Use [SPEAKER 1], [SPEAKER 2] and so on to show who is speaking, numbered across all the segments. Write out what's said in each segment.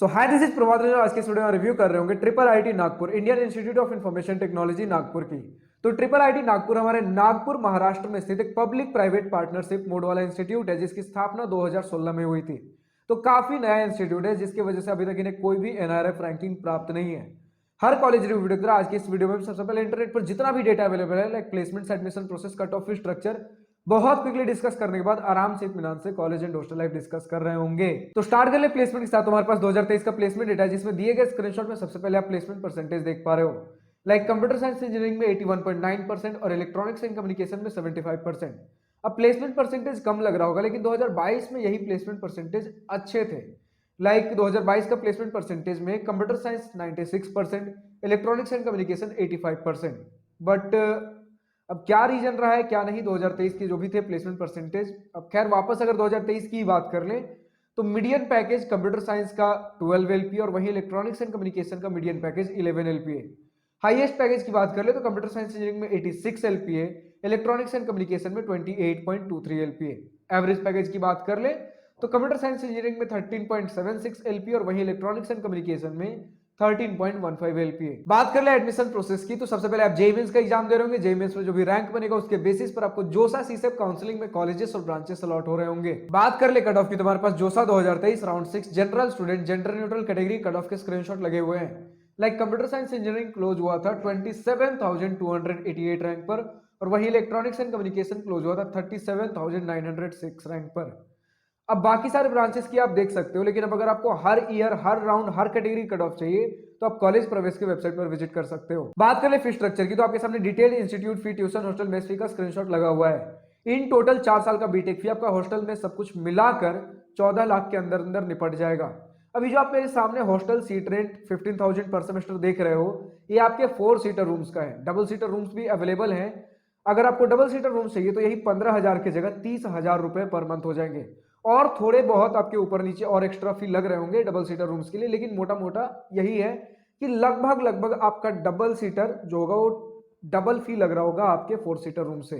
[SPEAKER 1] So hi this is Prabhat Ranjan. आज के इस वीडियो में रिव्यू कर रहे होंगे triple IT Nagpur, Indian institute of information technology Nagpur की। तो ट्रिपल आईटी नागपुर हमारे नागपुर महाराष्ट्र में स्थित एक पब्लिक प्राइवेट पार्टनरशिप मोड वाला इंस्टीट्यूट है, जिसकी स्थापना 2016 में हुई थी। तो काफी नया इंस्टीट्यूट है, जिसकी वजह से अभी तक इन्हें कोई भी एनआरएफ रैंकिंग प्राप्त नहीं है। हर कॉलेज रिव्यू वीडियो की तरह आज की इस वीडियो में सबसे पहले इंटरनेट पर जितना भी डेटा अवेलेबल है, like placement, admission process, cut off fee structure, बहुत क्विकली डिस्कस करने के बाद आराम से इत्मीनान से college and hostel life discuss कर रहे होंगे। तो स्टार्ट कर ले प्लेसमेंट के साथ। तुम्हारे पास 2023 का प्लेसमेंट डेटा है, जिसमें दिए गए स्क्रीनशॉट में सबसे पहले आप प्लेसमेंट परसेंटेज देख पा रहे हो। लाइक कंप्यूटर साइंस इंजीनियरिंग में 81.9% और इलेक्ट्रॉनिक्स एंड कम्युनिकेशन में 75%। अब प्लेसमेंट परसेंटेज कम लग रहा होगा, लेकिन 2022 में यही प्लेसमेंट परसेंटेज अच्छे थे। लाइक 2022 का प्लेसमेंट परसेंटेज में computer science 96%, electronics and communication 85%। But अब क्या रीजन रहा है क्या नहीं 2023 के जो भी थे प्लेसमेंट परसेंटेज। अब खैर वापस अगर 2023 की बात कर ले तो मीडियन पैकेज कंप्यूटर साइंस का 12 एलपीए और वही इलेक्ट्रॉनिक्स एंड कम्युनिकेशन का median package 11 LPA. Highest package की बात कर ले तो कंप्यूटर साइंस इंजीनियरिंग में 86 एलपीए, इलेक्ट्रॉनिक्स एंड कम्युनिकेशन में 28.23 एलपीए। एवरेज पैकेज की बात कर ले तो कंप्यूटर साइंस इंजीनियरिंग में 13.76 एलपीए और वही इलेक्ट्रॉनिक्स एंड कम्युनिकेशन में 13.15 एलपीए। बात कर ले एडमिशन प्रोसेस की, तो सबसे पहले आप जेईई मेंस का एग्जाम दे रहे होंगे। जेईई मेंस में जो भी रैंक बनेगा उसके बेसिस पर आपको जोसा सीसेप काउंसलिंग में कॉलेजेस और ब्रांचेस अलॉट हो रहे होंगे। बात कर ले कट ऑफ की, तुम्हारे पास जोसा 2023 round 6 general student gender neutral category cut off के स्क्रीनशॉट लगे हुए हैं। Like computer science engineering close हुआ था 27,288 रैंक पर और वही इलेक्ट्रॉनिक्स एंड कम्युनिकेशन क्लोज हुआ था 37,906 रैंक पर। अब बाकी सारे ब्रांचेस की आप देख सकते हो, लेकिन अब अगर आपको हर ईयर, हर राउंड, हर कैटेगरी कट ऑफ चाहिए तो आप कॉलेज प्रवेश की वेबसाइट पर विजिट कर सकते हो। बात करें फी स्ट्रक्चर की, तो आपके सामने डिटेल इंस्टीट्यूट फी, ट्यूशन, हॉस्टल, मेस फी का स्क्रीनशॉट लगा हुआ है। इन टोटल 4 साल का बीटेक फी आपका हॉस्टल में सब कुछ मिलाकर 14 लाख के अंदर अंदर निपट जाएगा। अभी जो आप मेरे सामने हॉस्टल सीट रेंट 15,000 पर सेमेस्टर देख रहे हो, ये आपके 4 सीटर रूम्स का है। डबल सीटर रूम्स भी अवेलेबल हैं। अगर आपको डबल सीटर रूम चाहिए तो यही 15,000 की जगह 30,000 रुपए पर मंथ हो जाएंगे। और थोड़े बहुत आपके ऊपर नीचे और एक्स्ट्रा फी लग रहे होंगे डबल सीटर रूम्स के लिए, लेकिन मोटा मोटा यही है कि लगभग आपका डबल सीटर जो होगा वो डबल फी लग रहा होगा आपके 4 सीटर रूम से।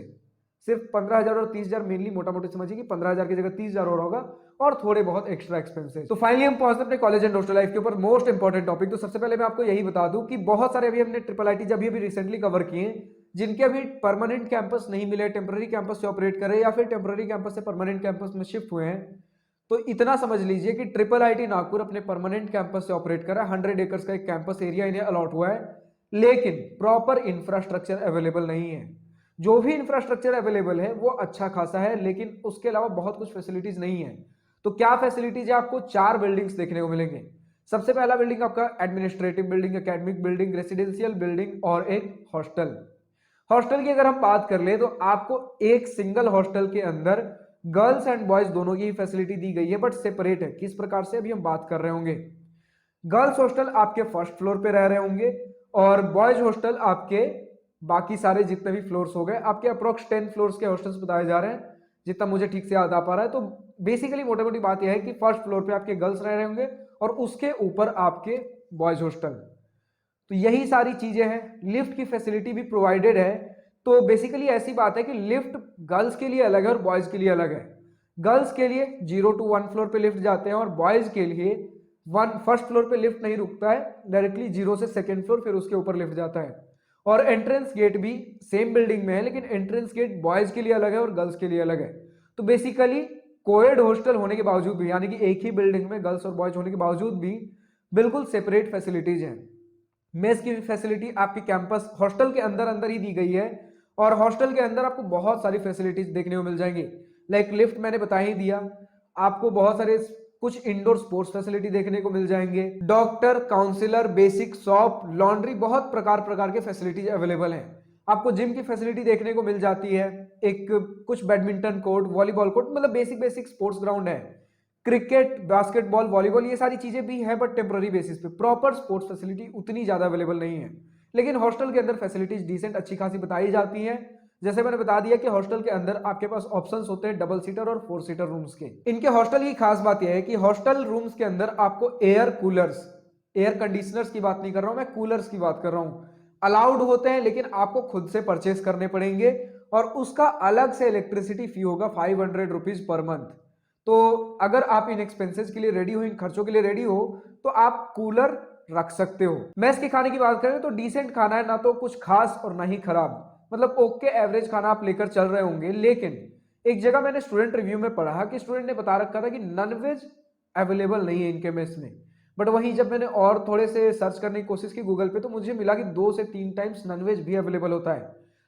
[SPEAKER 1] सिर्फ 15,000 और 30,000 मेनली मोटा मोटी समझिए कि 15,000 की जगह 30,000 हो रहा होगा और थोड़े बहुत एक्स्ट्रा एक्सपेंसेस। तो फाइनली हम पहुंचते अपने कॉलेज एंड हॉस्टल लाइफ के ऊपर मोस्ट इंपॉर्टेंट टॉपिक। तो सबसे पहले मैं आपको यही बता दूं कि बहुत सारे अभी हमने ट्रिपल आईटी जब भी रिसेंटली कवर किए, जिनके अभी परमानेंट कैंपस नहीं मिले, टेम्पररी कैंपस से ऑपरेट कर रहे या फिर टेम्पररी कैंपस से परमानेंट कैंपस में शिफ्ट हुए हैं, तो इतना समझ लीजिए कि ट्रिपल आईटी नागपुर अपने परमानेंट कैंपस से ऑपरेट कर रहा है। 100 एकर्स का एक कैंपस एरिया इन्हें अलॉट हुआ है, लेकिन प्रॉपर इंफ्रास्ट्रक्चर अवेलेबल नहीं है। जो भी इंफ्रास्ट्रक्चर अवेलेबल है वो अच्छा खासा है, लेकिन उसके अलावा बहुत कुछ फैसिलिटीज नहीं है। तो क्या फैसिलिटीज है? आपको 4 बिल्डिंग्स देखने को मिलेंगे। सबसे पहला बिल्डिंग आपका administrative building, academic building, residential building और एक हॉस्टल। हॉस्टल की अगर हम बात कर ले तो आपको एक सिंगल हॉस्टल के अंदर गर्ल्स एंड बॉयज दोनों की फैसिलिटी दी गई है, बट सेपरेट है। किस प्रकार से अभी हम बात कर रहे होंगे। गर्ल्स हॉस्टल आपके फर्स्ट फ्लोर पे रह रहे होंगे और बॉयज हॉस्टल आपके बाकी सारे जितने भी फ्लोर्स हो गए, आपके अप्रोक्स 10 फ्लोर्स के हॉस्टल्स बताए जा रहे हैं, जितना मुझे ठीक से याद आ पा रहा है। तो बेसिकली मोटी मोटी बात यह है कि फर्स्ट फ्लोर पे आपके गर्ल्स रह रहे होंगे और उसके ऊपर आपके बॉयज हॉस्टल। तो यही सारी चीजें हैं। लिफ्ट की फैसिलिटी भी प्रोवाइडेड है। तो बेसिकली ऐसी बात है कि लिफ्ट गर्ल्स के लिए अलग है और बॉयज के लिए अलग है। गर्ल्स के लिए 0 to 1 फ्लोर पे लिफ्ट जाते हैं और बॉयज के लिए फर्स्ट फ्लोर पे लिफ्ट नहीं रुकता है, डायरेक्टली 0 से सेकेंड फ्लोर फिर उसके ऊपर लिफ्ट जाता है। और एंट्रेंस गेट भी सेम बिल्डिंग में है, लेकिन एंट्रेंस गेट बॉयज के लिए अलग है और गर्ल्स के लिए अलग है। तो बेसिकली कोएड हॉस्टल होने के बावजूद भी, यानी कि एक ही बिल्डिंग में गर्ल्स और बॉयज होने के बावजूद भी बिल्कुल सेपरेट फैसिलिटीज हैं। मेस की फैसिलिटी आपके कैंपस हॉस्टल के अंदर अंदर ही दी गई है और हॉस्टल के अंदर आपको बहुत सारी फैसिलिटीज देखने को मिल जाएंगी। लाइक लिफ्ट मैंने बता ही दिया, आपको बहुत सारे कुछ इंडोर स्पोर्ट्स फैसिलिटी देखने को मिल जाएंगे। Doctor, counsellor, basic shop, laundry, बहुत प्रकार के फैसिलिटीज अवेलेबल हैं। आपको जिम की फैसिलिटी देखने को मिल जाती है, एक कुछ बैडमिंटन कोर्ट, वॉलीबॉल कोर्ट, मतलब बेसिक स्पोर्ट्स ग्राउंड है। क्रिकेट, बास्केटबॉल, वॉलीबॉल, ये सारी चीजें भी है, बट टेम्पररी बेसिस पे। प्रॉपर स्पोर्ट्स फैसिलिटी उतनी ज्यादा अवेलेबल नहीं है, लेकिन हॉस्टल के अंदर फैसिलिटीज डिसेंट अच्छी खासी बताई जाती हैं। जैसे मैंने बता दिया कि हॉस्टल के अंदर आपके पास ऑप्शंस होते हैं डबल सीटर और 4 सीटर रूम्स के। इनके हॉस्टल की खास बात यह है कि हॉस्टल रूम्स के अंदर आपको एयर कूलर्स, एयर कंडीशनर्स की बात नहीं कर रहा हूं मैं, कूलर्स की बात कर रहा हूं, अलाउड होते हैं, लेकिन आपको खुद से परचेस करने पड़ेंगे और उसका अलग से इलेक्ट्रिसिटी फी होगा 500 रुपीज पर मंथ। तो अगर आप इन एक्सपेंसेस के लिए रेडी हो, इन खर्चों के लिए रेडी हो, तो आप कूलर रख सकते हो। मेस के खाने की बात करें तो डिसेंट खाना है, ना तो कुछ खास और ना ही खराब, मतलब ओके एवरेज खाना आप लेकर चल रहे होंगे। लेकिन एक जगह मैंने स्टूडेंट रिव्यू में पढ़ा कि स्टूडेंट ने बता रखा था कि नॉनवेज अवेलेबल नहीं है इनके मेस में। बट वहीं जब मैंने और थोड़े से सर्च करने की कोशिश की गूगल पे, तो मुझे मिला कि 2 से 3 टाइम्स नॉनवेज भी अवेलेबल होता है।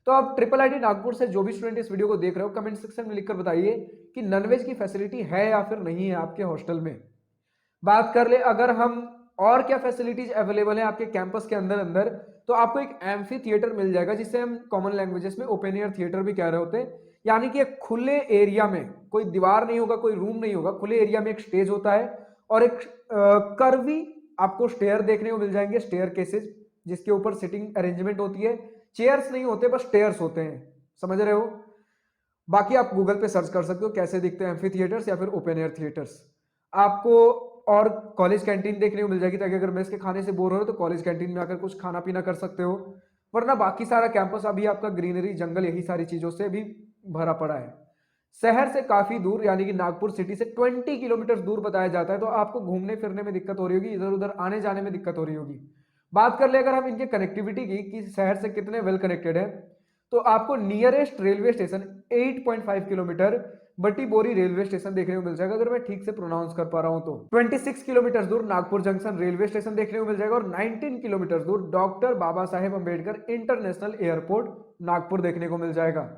[SPEAKER 1] तो आप ट्रिपल आईटी नागपुर से जो भी स्टूडेंट इस वीडियो को देख रहे हो, कमेंट सेक्शन में लिखकर बताइए कि नॉनवेज की फैसिलिटी है या फिर नहीं है आपके हॉस्टल में। बात कर ले अगर हम और क्या फैसिलिटीज अवेलेबल है आपके कैंपस के अंदर अंदर, तो आपको एक एम्फी थिएटर मिल जाएगा, जिसे हम कॉमन लैंग्वेजेस में ओपन एयर थिएटर भी कह रहे होते हैं। यानी कि एक खुले एरिया में, कोई दीवार नहीं होगा, कोई रूम नहीं होगा, खुले एरिया में एक स्टेज होता है और एक कर्वी आपको स्टेयर देखने को मिल जाएंगे, स्टेयर केसेज, जिसके ऊपर सिटिंग अरेंजमेंट होती है। चेयर्स नहीं होते, बस स्टेयर्स होते हैं, समझ रहे हो। बाकी आप गूगल पे सर्च कर सकते हो कैसे दिखते हैं एम्फी थिएटर्स या फिर ओपन एयर थिएटर्स। आपको और कॉलेज कैंटीन देखने को मिल जाएगी, ताकि अगर मेस के खाने से बोर हो रहे हो तो कॉलेज कैंटीन में आकर कुछ खाना पीना कर सकते हो। वरना बाकी सारा कैंपस अभी आपका ग्रीनरी, जंगल, यही सारी चीजों से भी भरा पड़ा है। शहर से काफी दूर, यानी कि नागपुर सिटी से 20 किलोमीटर दूर बताया जाता है, तो आपको घूमने फिरने में दिक्कत हो रही होगी, इधर उधर आने जाने में दिक्कत हो रही होगी। बात कर ले अगर हम इनके कनेक्टिविटी की कि शहर से कितने वेल कनेक्टेड है, तो आपको नियरेस्ट रेलवे स्टेशन 8.5 किलोमीटर बटी बोरी रेलवे स्टेशन देखने को मिल जाएगा, अगर मैं ठीक से प्रोनाउंस कर पा रहा हूं तो। 26 किलोमीटर दूर नागपुर जंक्शन रेलवे स्टेशन देखने को मिल जाएगा और 19 किलोमीटर दूर doctor Baba Saheb Ambedkar international airport Nagpur देखने को मिल जाएगा।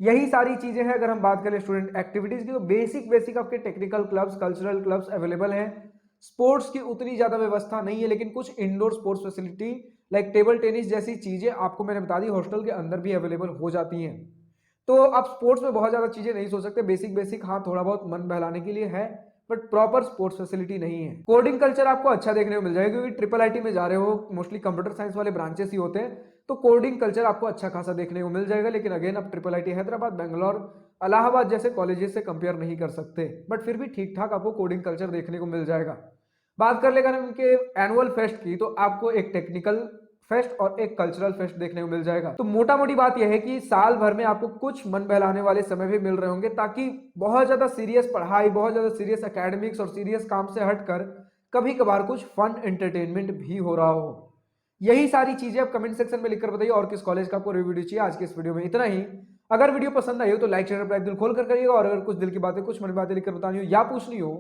[SPEAKER 1] यही सारी चीजें हैं। अगर हम बात करें स्टूडेंट एक्टिविटीज की, तो बेसिक बेसिक आपके technical clubs, cultural clubs available हैं। स्पोर्ट्स की उतनी ज्यादा व्यवस्था नहीं है, लेकिन कुछ indoor sports facility like table tennis जैसी चीजें आपको मैंने बता दी हॉस्टल के अंदर भी अवेलेबल हो जाती हैं। तो आप स्पोर्ट्स में बहुत ज्यादा चीजें नहीं सोच सकते, बेसिक बेसिक हाँ थोड़ा बहुत मन बहलाने के लिए है, बट प्रॉपर स्पोर्ट्स फैसिलिटी नहीं है। कोडिंग कल्चर आपको अच्छा देखने को मिल जाएगा, क्योंकि ट्रिपल आईटी में जा रहे हो, मोस्टली कंप्यूटर साइंस वाले ब्रांचेस ही होते हैं, तो कोडिंग कल्चर आपको अच्छा खासा देखने को मिल जाएगा। लेकिन अगेन आप ट्रिपल आईटी हैदराबाद, बेंगलोर, इलाहाबाद जैसे कॉलेजेस से कंपेयर नहीं कर सकते, बट फिर भी ठीक ठाक आपको कोडिंग कल्चर देखने को मिल जाएगा। बात कर लेकर उनके एनुअल फेस्ट की, तो आपको एक टेक्निकल फेस्ट और एक कल्चरल फेस्ट देखने को मिल जाएगा। तो मोटा मोटी बात यह है कि साल भर में आपको कुछ मन बहलाने वाले समय भी मिल रहे होंगे, ताकि बहुत ज्यादा सीरियस पढ़ाई, बहुत ज्यादा सीरियस एकेडमिक्स और सीरियस काम से हटकर कभी कभार कुछ फन एंटरटेनमेंट भी हो रहा हो। यही सारी चीजें आप कमेंट सेक्शन में लिखकर बताइए और किस कॉलेज का आपको वीडियो चाहिए। आज के इस वीडियो में इतना ही। अगर वीडियो पसंद आई हो तो लाइक, शेयर, दिल खोल कर करिएगा, और अगर कुछ दिल की बातें, कुछ मन की बातें लिखकर बतानी हो या पूछनी हो,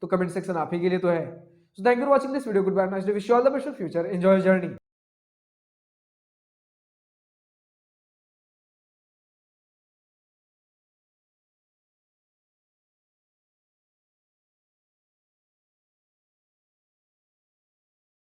[SPEAKER 1] तो कमेंट सेक्शन आप ही के लिए तो है। So thank you for watching this video. Goodbye. Nice to wish you all the best for future. Enjoy your journey.